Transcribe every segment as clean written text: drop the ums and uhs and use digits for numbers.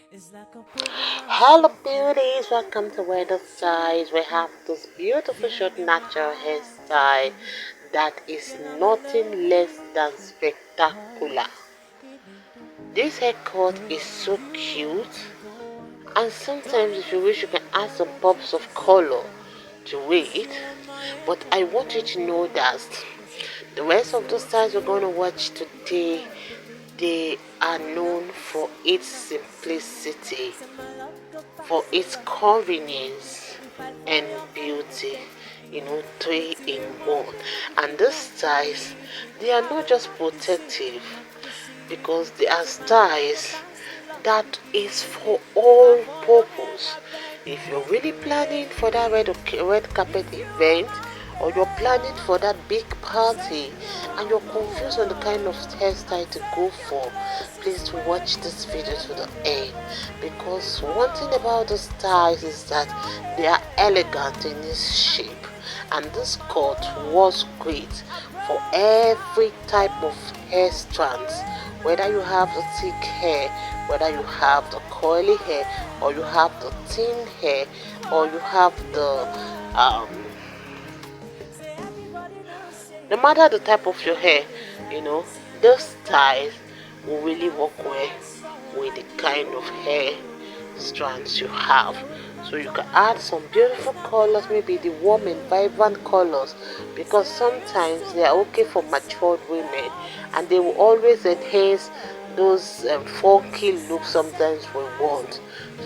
Hello beauties, welcome to Weather Styles. We have this beautiful short natural hairstyle that is nothing less than spectacular. This haircut is so cute, and sometimes if you wish you can add some pops of color to it, but I want you to know that the rest of the styles we're going to watch today, they are known for its simplicity, for its convenience and beauty. 3 in 1. And these styles, they are not just protective, because they are styles that is for all purpose. If you're really planning for that red carpet event, or you're planning for that big party and you're confused on the kind of hairstyle to go for, please watch this video to the end, because one thing about the styles is that they are elegant in this shape, and this cut was great for every type of hair strands, whether you have the thick hair, whether you have the curly hair, or you have the thin hair, or you have the no matter the type of your hair, those styles will really work well with the kind of hair strands you have. So you can add some beautiful colors, maybe the warm and vibrant colors, because sometimes they are okay for matured women and they will always enhance those funky looks sometimes we want.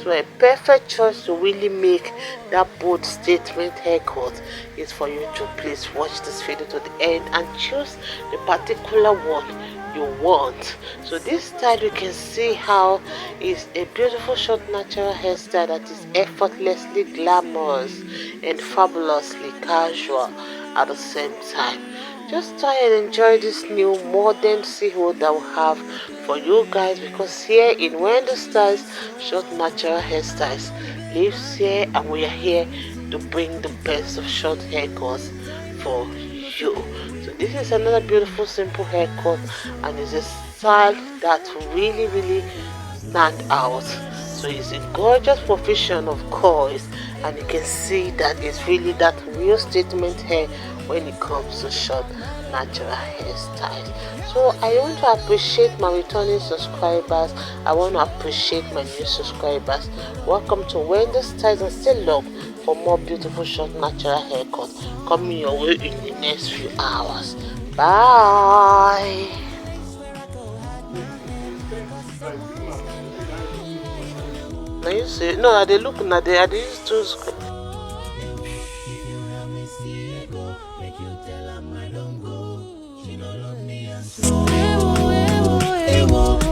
So a perfect choice to really make that bold statement haircut is for you to please watch this video to the end and choose the particular one you want. So this style, you can see how is a beautiful short natural hairstyle that is effortlessly glamorous and fabulously casual at the same time. Just try and enjoy this new modern CHO that we have for you guys, because here in Weather Styles short natural hairstyles lives here, and we are here to bring the best of short haircuts for you. So this is another beautiful simple haircut, and it's a style that really stand out. So it's a gorgeous profusion of coils, and you can see that it's really that real statement hair when it comes to short natural hairstyles. So I want to appreciate my returning subscribers. I want to appreciate my new subscribers. Welcome to Weather Styles, and still look for more beautiful short natural haircuts coming your way in the next few hours. Bye. Now you see, no, they look now, they used to screen. If you help me see ego, make you tell her I don't go. She no look me and so.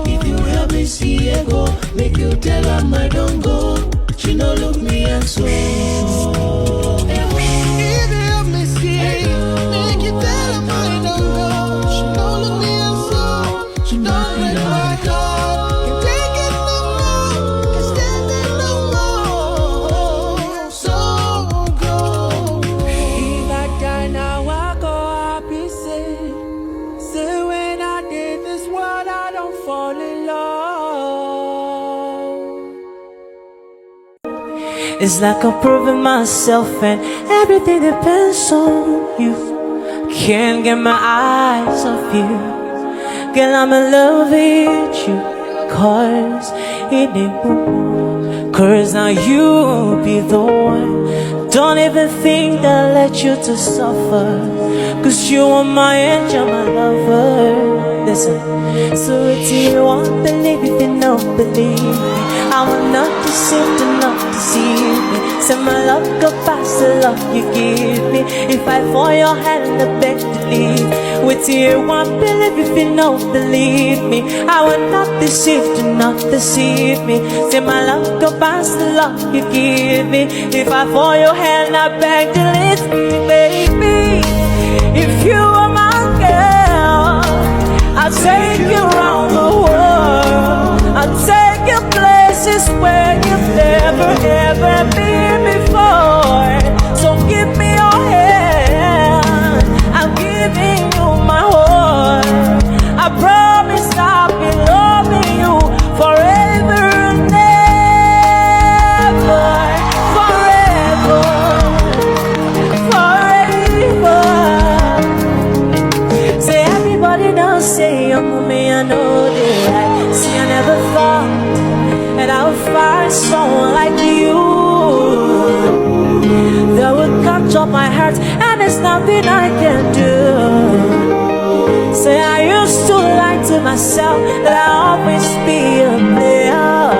If you help me see ego, make you tell her I don't go. She no look me and so. She don't break my heart. Can take it no more. Can stand it no more. So go. If I die now, I go happy. Say when I did this world, I don't fall in love. It's like I'm proving myself, and everything depends on you. Can't get my eyes off you. Girl, I'm in love with you, cause it ain't no. Cause now you be the one. Don't even think that I let you to suffer, cause you are my angel, my lover. Listen, so it's you won't believe if you don't believe me. I will not deceive, do not deceive me. Say my love go past the love you give me. If I fall your hand, I beg to leave. With you won't believe if you don't believe me. I will not deceive, do not deceive me. Say my love go past the love you give me. If I fall your hand, I beg to leave me, baby. If you are my girl, I'll take you around the world. I'll take you places where you've never ever been before. So give me your hand, I'm giving you my heart. I promise I'll be loving you forever and ever. that I'll find someone like you that will capture my heart, and there's nothing I can do. Say I used to lie to myself that I'll always be a player,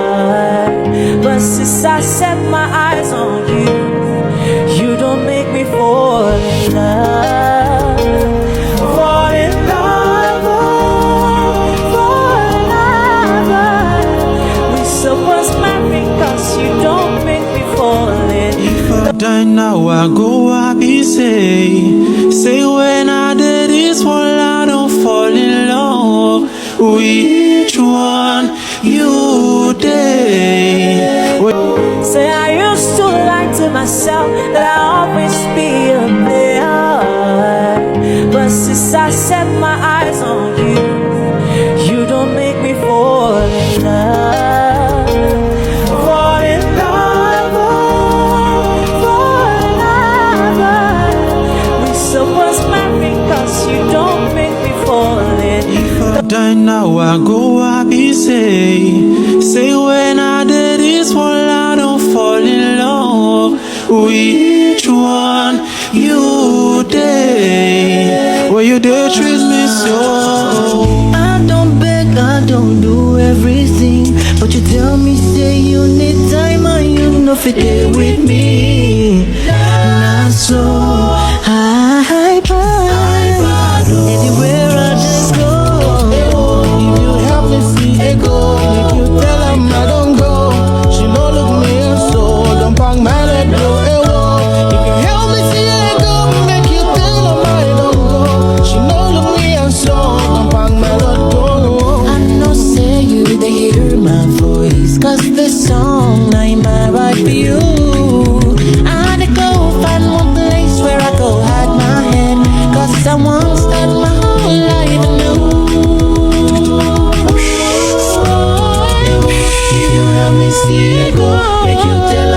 but since I set my eyes on you, you don't make me fall in love. Fall in love, fall in love. We supposed marry, cause you don't make me fall in love. If I die now, I go happy, say when I did this one, I don't fall in love. Which one you did? Say I used to lie to myself that I'll always be a player, but since I set my eyes on you, you don't make me fall in love. Fall in love, fall in love. We supposed marry, cause you don't make me fall in love. If I die now, I go happy, say when I did this one, I don't fall in love. Which one you did? Well, you did treat me so. I don't beg, I don't do everything, but you tell me say you need time and you know fit there with me. Not so high pride. Anywhere I just go, if you help me see it go, if you tell him I don't go, she no look me so don't bang my leg go. If you help me see it go, make you tell him I don't go, she no look me so don't bang my leg go. I know say you they hear my voice, cause this song I'm right for you. I had to go find one place where I go hide my head, cause I won't start my whole life anew. If you help me see it go, make you tell